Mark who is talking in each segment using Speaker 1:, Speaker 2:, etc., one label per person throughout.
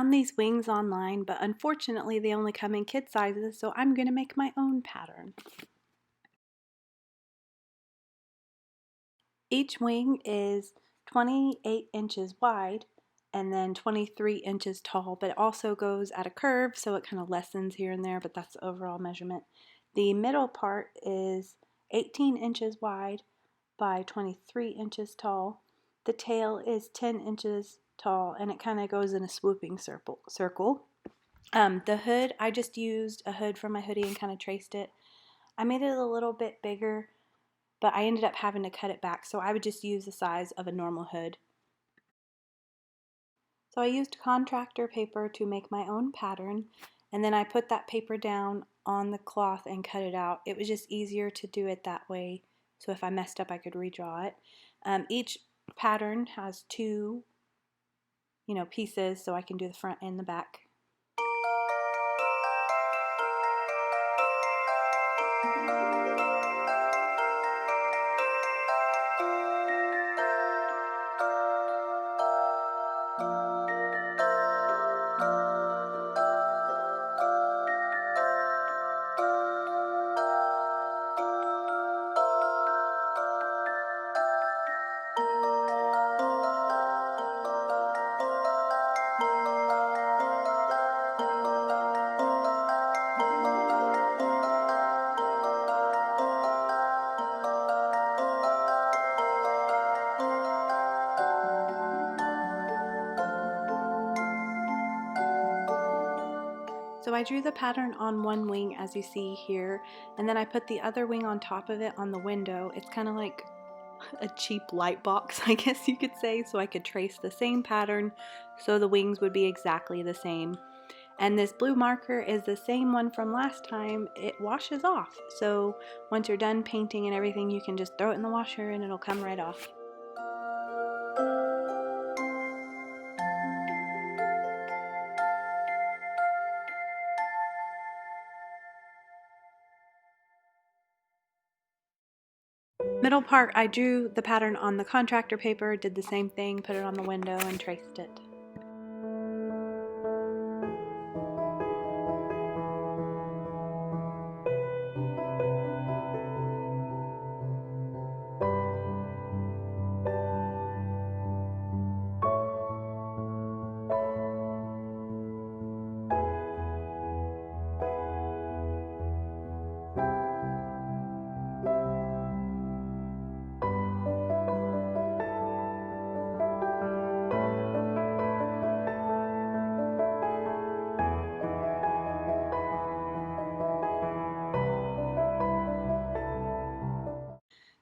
Speaker 1: found these wings online, but unfortunately they only come in kid sizes, so I'm going to make my own pattern. Each wing is 28 inches wide and then 23 inches tall, but it also goes at a curve, so it kind of lessens here and there, but that's the overall measurement. The middle part is 18 inches wide by 23 inches tall. The tail is 10 inches tall, and it kind of goes in a swooping circle. The hood, I just used a hood from my hoodie and kind of traced it. I made it a little bit bigger, but I ended up having to cut it back, so I would just use the size of a normal hood. So I used contractor paper to make my own pattern, and then I put that paper down on the cloth and cut it out. It was just easier to do it that way, so if I messed up I could redraw it. Each pattern has two pieces, so I can do the front and the back. So I drew the pattern on one wing, as you see here, and then I put the other wing on top of it on the window. It's kind of like a cheap light box, I guess you could say, so I could trace the same pattern so the wings would be exactly the same. And this blue marker is the same one from last time. It washes off, so once you're done painting and everything, you can just throw it in the washer and it'll come right off. Middle part, I drew the pattern on the contractor paper, did the same thing, put it on the window and traced it.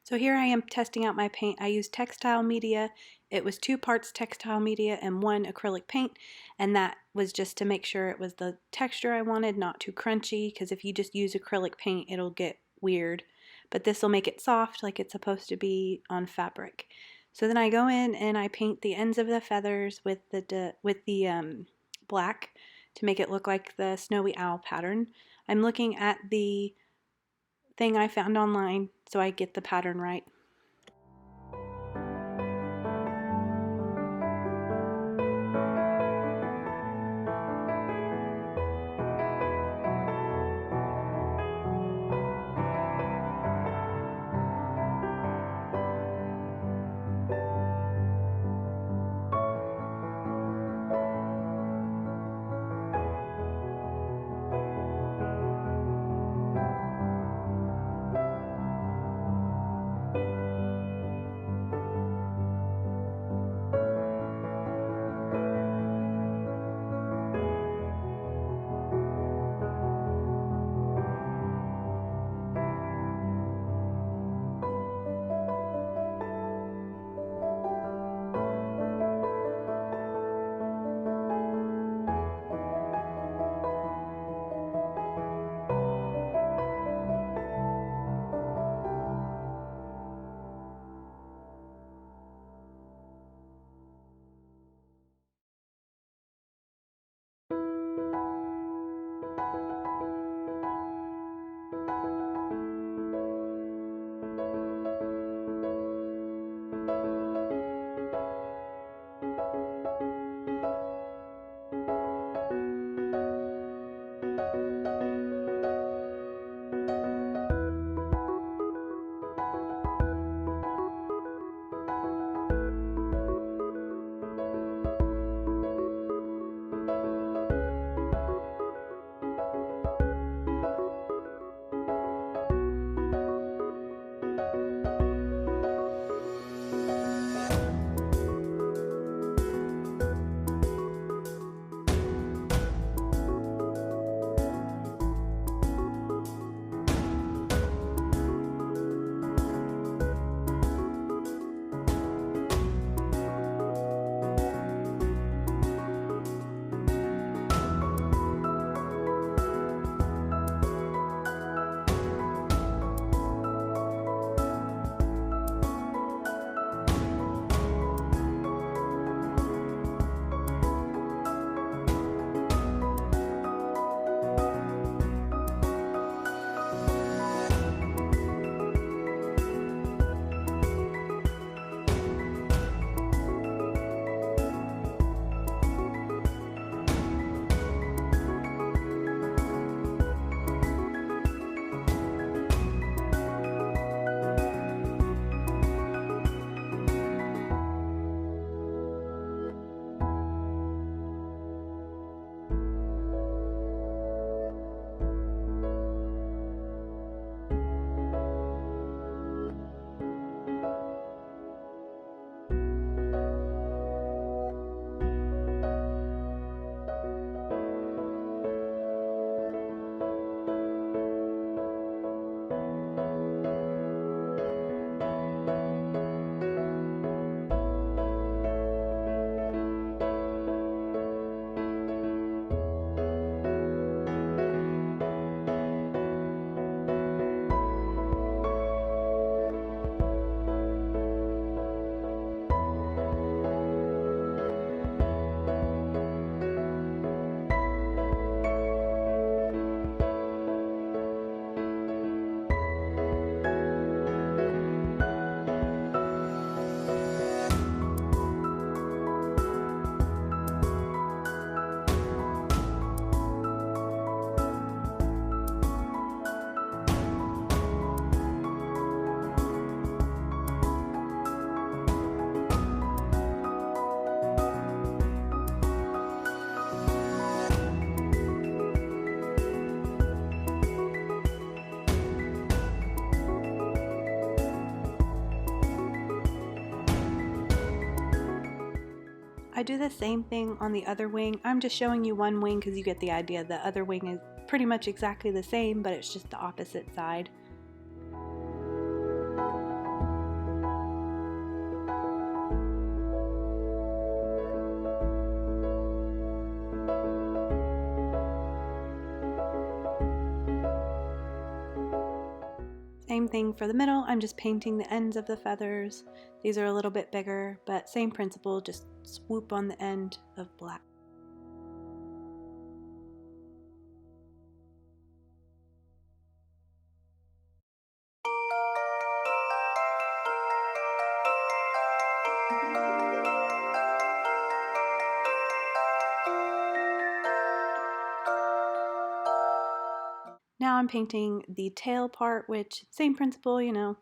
Speaker 1: So here I am testing out my paint. I used textile media. It was 2 parts textile media and 1 acrylic paint, and that was just to make sure it was the texture I wanted, not too crunchy, because if you just use acrylic paint it'll get weird. But this will make it soft like it's supposed to be on fabric. So then I go in and I paint the ends of the feathers with the black to make it look like the snowy owl pattern. I'm looking at the thing I found online so I get the pattern right. I do the same thing on the other wing. I'm just showing you one wing because you get the idea. The other wing is pretty much exactly the same, but it's just the opposite side. Same thing for the middle. I'm just painting the ends of the feathers. These are a little bit bigger, but same principle, just swoop on the end of black. Now I'm painting the tail part, which same principle, you know,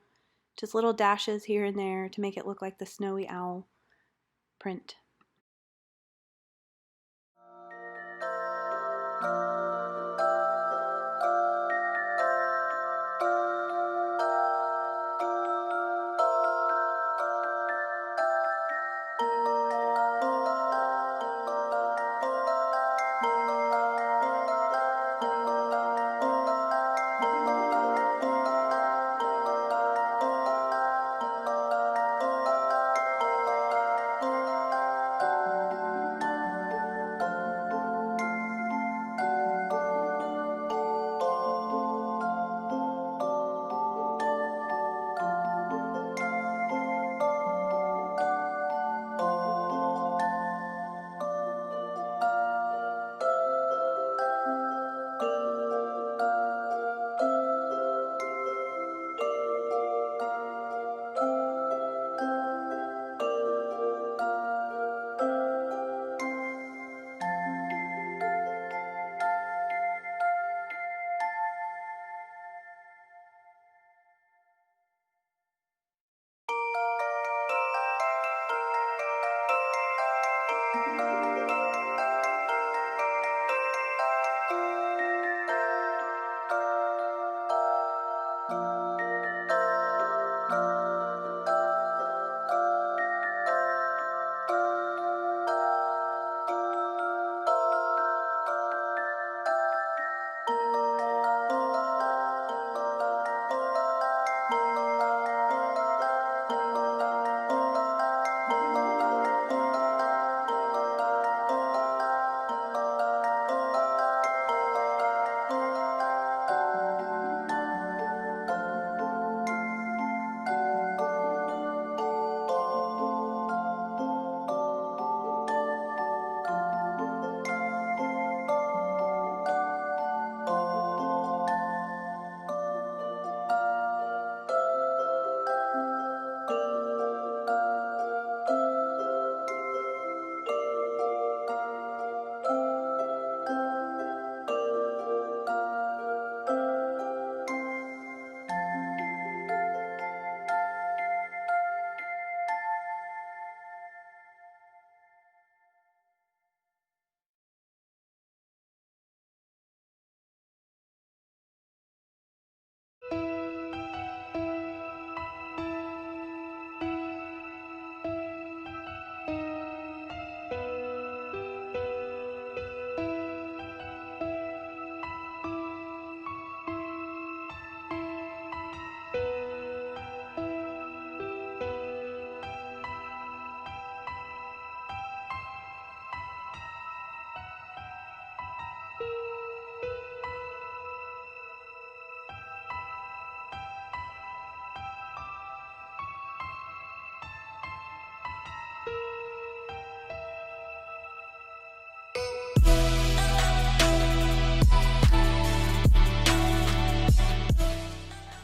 Speaker 1: just little dashes here and there to make it look like the snowy owl print.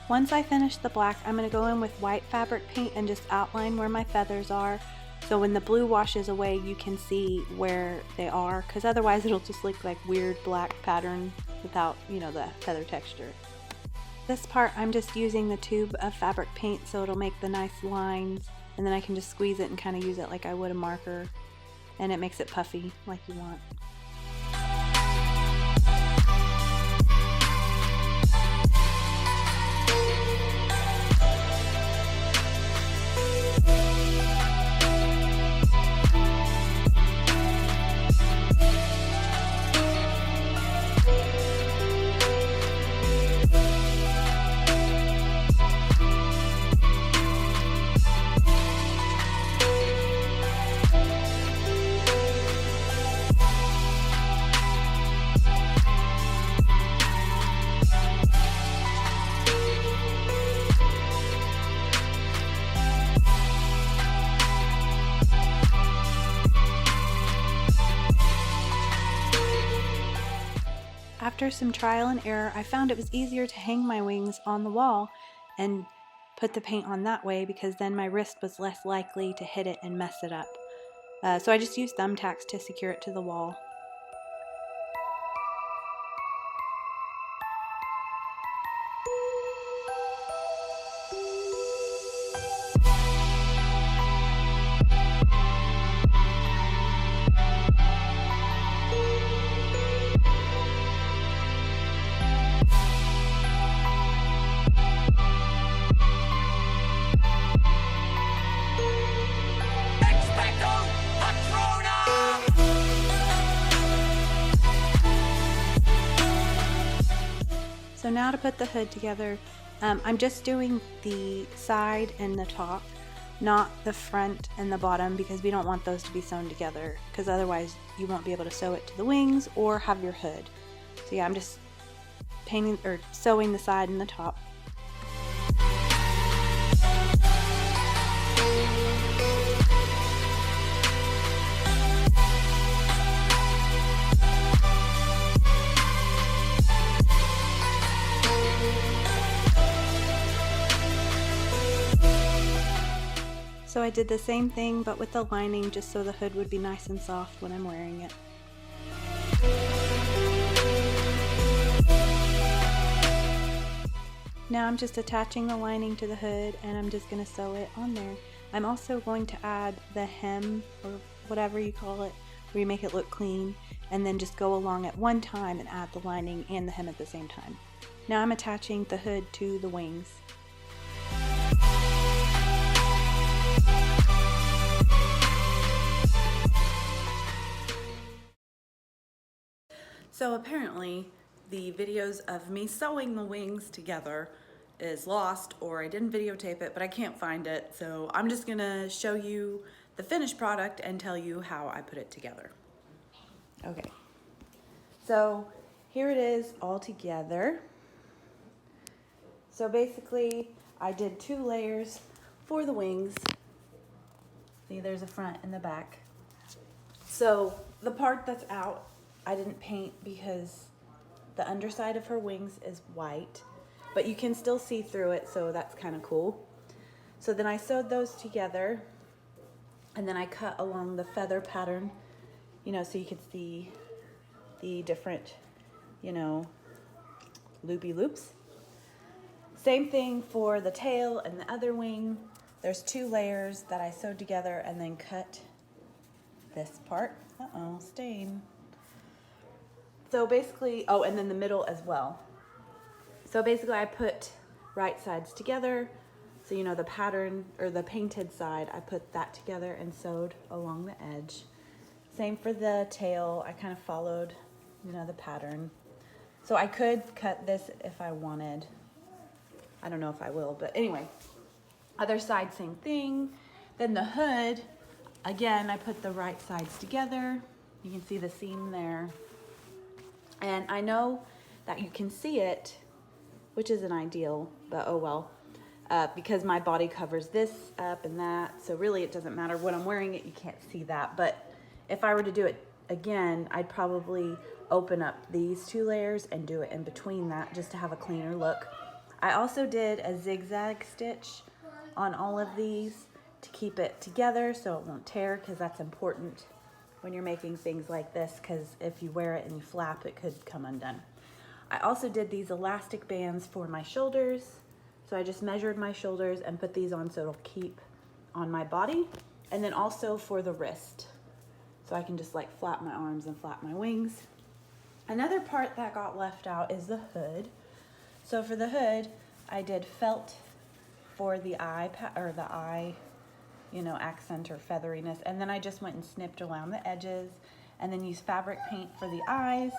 Speaker 1: Once I finish the black, I'm going to go in with white fabric paint and just outline where my feathers are. So when the blue washes away, you can see where they are, because otherwise it'll just look like weird black pattern without, you know, the feather texture. This part, I'm just using the tube of fabric paint so it'll make the nice lines, and then I can just squeeze it and kind of use it like I would a marker, and it makes it puffy like you want. After some trial and error, I found it was easier to hang my wings on the wall and put the paint on that way, because then my wrist was less likely to hit it and mess it up. So I just used thumbtacks to secure it to the wall. So now to put the hood together, I'm just doing the side and the top, not the front and the bottom, because we don't want those to be sewn together, because otherwise you won't be able to sew it to the wings or have your hood. So yeah, I'm just painting or sewing the side and the top. So I did the same thing but with the lining, just so the hood would be nice and soft when I'm wearing it. Now I'm just attaching the lining to the hood, and I'm just going to sew it on there. I'm also going to add the hem, or whatever you call it, where you make it look clean, and then just go along at one time and add the lining and the hem at the same time. Now I'm attaching the hood to the wings.
Speaker 2: So apparently the videos of me sewing the wings together is lost, or I didn't videotape it, but I can't find it. So I'm just gonna show you the finished product and tell you how I put it together. Okay, so here it is all together. So basically I did 2 layers for the wings. See, there's a front and the back. So the part that's out, I didn't paint because the underside of her wings is white, but you can still see through it, so that's kind of cool. So then I sewed those together, and then I cut along the feather pattern, so you could see the different, loopy loops. Same thing for the tail and the other wing. There's 2 layers that I sewed together and then cut this part. Uh-oh, stain. So basically, oh, and then the middle as well. So basically I put right sides together. So the pattern, or the painted side, I put that together and sewed along the edge. Same for the tail, I kind of followed, the pattern. So I could cut this if I wanted. I don't know if I will, but anyway. Other side, same thing. Then the hood, again, I put the right sides together. You can see the seam there. And I know that you can see it, which isn't ideal, but oh well, because my body covers this up and that, so really it doesn't matter. When I'm wearing it, you can't see that, but if I were to do it again, I'd probably open up these 2 layers and do it in between that, just to have a cleaner look. I also did a zigzag stitch on all of these to keep it together so it won't tear, because that's important when you're making things like this, because if you wear it and you flap, it could come undone. I also did these elastic bands for my shoulders. So I just measured my shoulders and put these on so it'll keep on my body. And then also for the wrist. So I can just like flap my arms and flap my wings. Another part that got left out is the hood. So for the hood, I did felt for the eye, accent or featheriness, and then I just went and snipped around the edges, and then used fabric paint for the eyes,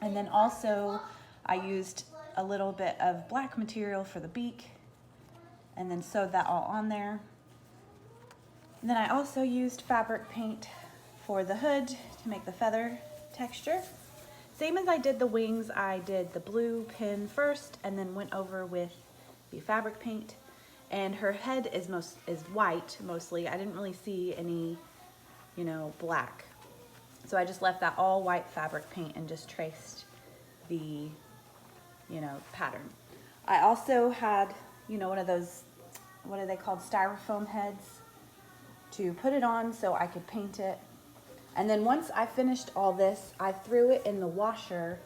Speaker 2: and then also I used a little bit of black material for the beak, and then sewed that all on there. And then I also used fabric paint for the hood to make the feather texture. Same as I did the wings, I did the blue pin first and then went over with the fabric paint. And her head is white mostly. I didn't really see any, black. So I just left that all white fabric paint and just traced the, pattern. I also had, one of those, what are they called, styrofoam heads to put it on so I could paint it. And then once I finished all this, I threw it in the washer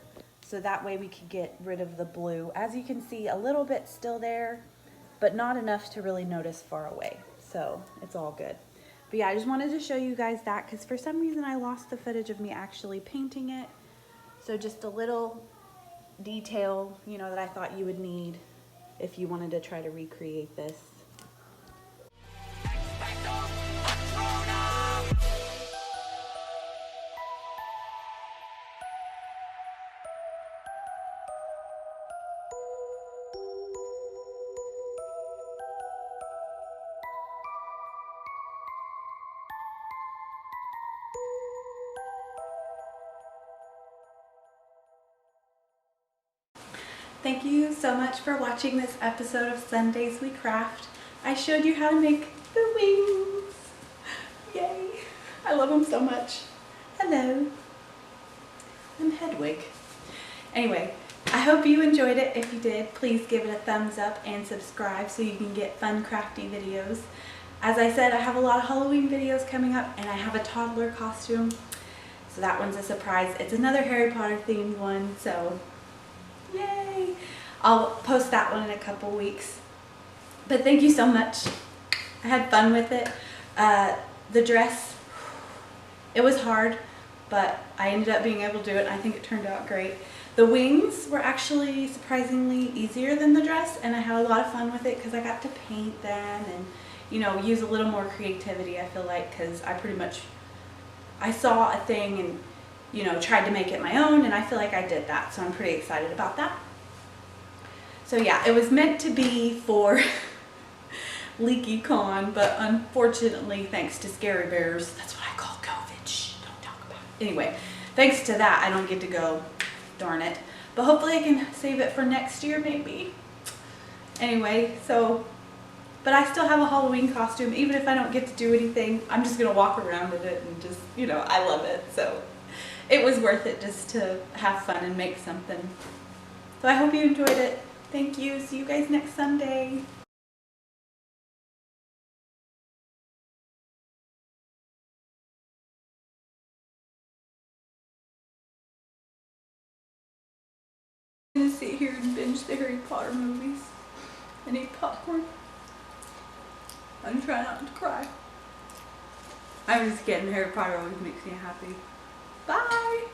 Speaker 2: so that way we could get rid of the blue. As you can see, a little bit still there, but not enough to really notice far away. So it's all good. But yeah, I just wanted to show you guys that because for some reason I lost the footage of me actually painting it. So just a little detail, that I thought you would need if you wanted to try to recreate this.
Speaker 1: Thank you so much for watching this episode of Sundays We Craft. I showed you how to make the wings. Yay! I love them so much. Hello. I'm Hedwig. Anyway, I hope you enjoyed it. If you did, please give it a thumbs up and subscribe so you can get fun crafty videos. As I said, I have a lot of Halloween videos coming up and I have a toddler costume. So that one's a surprise. It's another Harry Potter themed one, so yay! I'll post that one in a couple weeks. But thank you so much. I had fun with it. The dress, it was hard, but I ended up being able to do it and I think it turned out great. The wings were actually surprisingly easier than the dress and I had a lot of fun with it because I got to paint them and use a little more creativity, I feel like, because I saw a thing and tried to make it my own, and I feel like I did that, so I'm pretty excited about that. So yeah, it was meant to be for LeakyCon, but unfortunately, thanks to Scary Bears, that's what I call COVID, shh, don't talk about it. Anyway, thanks to that, I don't get to go, darn it. But hopefully I can save it for next year, maybe. Anyway, but I still have a Halloween costume, even if I don't get to do anything, I'm just gonna walk around in it and just, I love it, so. It was worth it just to have fun and make something. So I hope you enjoyed it. Thank you. See you guys next Sunday. I'm gonna sit here and binge the Harry Potter movies and eat popcorn. I'm trying not to cry. I'm just kidding. Harry Potter always makes me happy. Bye.